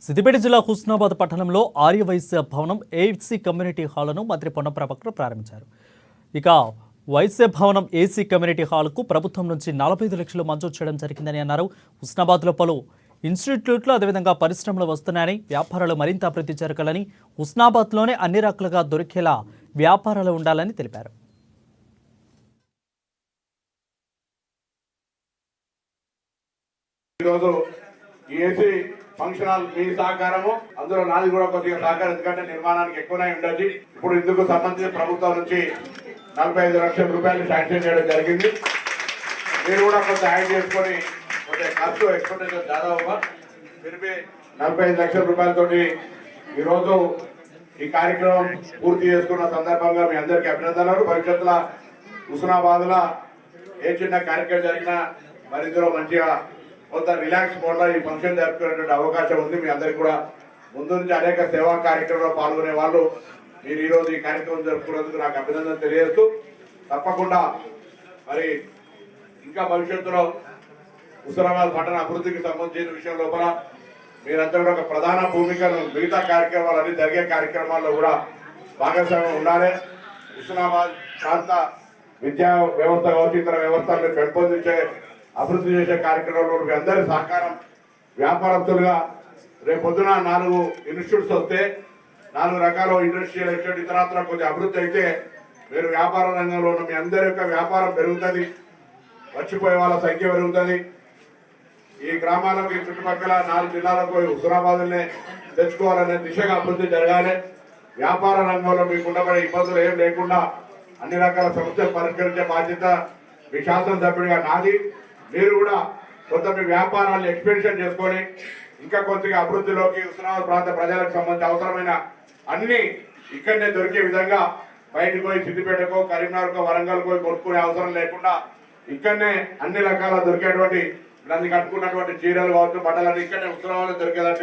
సిద్దిపేట జిల్లా హుస్నాబాద్ పట్టణంలో ఆర్యవైశ్య భవనం ఏసీ కమ్యూనిటీ హాల్ను మంత్రి పొన్న ప్రభాకర్ ప్రారంభించారు. ఇక వైశ్య భవనం ఏసీ కమ్యూనిటీ హాల్కు ప్రభుత్వం నుంచి 45 లక్షలు మంజూరు చేయడం జరిగిందని అన్నారు. హుస్నాబాద్లో పలు ఇన్స్టిట్యూట్లు అదేవిధంగా పరిశ్రమలు వస్తున్నాయని, వ్యాపారాలు మరింత అభివృద్ధి జరగాలని, హుస్నాబాద్లోనే అన్ని రకాలుగా దొరికేలా వ్యాపారాలు ఉండాలని తెలిపారు. ఫంక్షన్ హాల్ మీ సహకారము, అందులో నాది కూడా కొద్దిగా సహకారం, ఎందుకంటే నిర్మాణానికి ఎక్కువనే ఉండదు. ఇప్పుడు ఇందుకు సంబంధించి ప్రభుత్వం నుంచి 45 లక్షల రూపాయలు శాంక్షన్ చేయడం జరిగింది. మీరు కూడా కొంత యాడ్ చేసుకొని కొంచెం ఖర్చు ఎక్స్పెక్టేషన్ దాదాపుగా మీరు 45 లక్షల రూపాయలతోటి ఈరోజు ఈ కార్యక్రమం పూర్తి చేసుకున్న సందర్భంగా మీ అందరికీ అభినందనలు. భవిష్యత్తులో హుస్నాబాద్లో ఏ చిన్న కార్యక్రమం జరిగినా మరి ఇందులో మంచిగా కొంత రిలాక్స్ మోడ్లో ఈ ఫంక్షన్ జరుపుకునేటువంటి అవకాశం ఉంది. మీ అందరికీ కూడా ముందు నుంచి అనేక సేవా కార్యక్రమంలో పాల్గొనే వాళ్ళు మీరు ఈరోజు ఈ కార్యక్రమం జరుపుకున్నందుకు నాకు అభినందన తెలియజేస్తూ, తప్పకుండా మరి ఇంకా భవిష్యత్తులో హుస్నాబాద్ పట్టణ అభివృద్ధికి సంబంధించిన విషయం లోపల మీరంతా కూడా ఒక ప్రధాన భూమికను మిగతా కార్యక్రమాలన్నీ జరిగే కార్యక్రమాల్లో కూడా భాగస్వామ్యం ఉండాలి. హుస్నాబాద్ ప్రాంత విద్యా వ్యవస్థ కావచ్చు, ఇతర వ్యవస్థలను పెంపొందించే అభివృద్ధి చేసే కార్యక్రమంలో మీ అందరి సహకారం, వ్యాపారస్తులుగా రేపు పొద్దున 4 ఇన్స్టిట్యూట్స్ వస్తే 4 రకాల ఇండస్ట్రియల్ ఎస్టేట్ ఇతరత్ర కొంచెం అభివృద్ధి అయితే మీరు వ్యాపార రంగంలో ఉన్న మీ అందరి యొక్క వ్యాపారం పెరుగుతుంది, వచ్చిపోయే వాళ్ళ సంఖ్య పెరుగుతుంది. ఈ గ్రామాలకు ఈ చుట్టుపక్కల 4 జిల్లాలకు హుస్నాబాద్నే తెచ్చుకోవాలనే దిశగా అభివృద్ధి జరగాలి. వ్యాపార రంగంలో మీకు ఉండబడే ఇబ్బందులు ఏం లేకుండా అన్ని రకాల సమస్యలు పరిష్కరించే బాధ్యత మీ శాసనసభ్యుడిగా నాది. మీరు కూడా కొంత మీ వ్యాపారాన్ని ఎక్స్పెన్షన్ చేసుకొని ఇంకా కొద్దిగా అభివృద్ధిలోకి హుస్నాబాద్ ప్రాంత ప్రజలకు సంబంధించి అవసరమైన అన్ని ఇక్కడనే దొరికే విధంగా బయటకు పోయి సిద్దిపేటకో, కరీంనగర్కో, వరంగల్కో కొనుక్కునే అవసరం లేకుండా ఇక్కడనే అన్ని రకాల దొరికేటువంటి దాన్ని కట్టుకున్నటువంటి చీరలు కావచ్చు, బట్టలన్నీ ఇక్కడనే హుస్నాబాద్లో దొరికేదాన్ని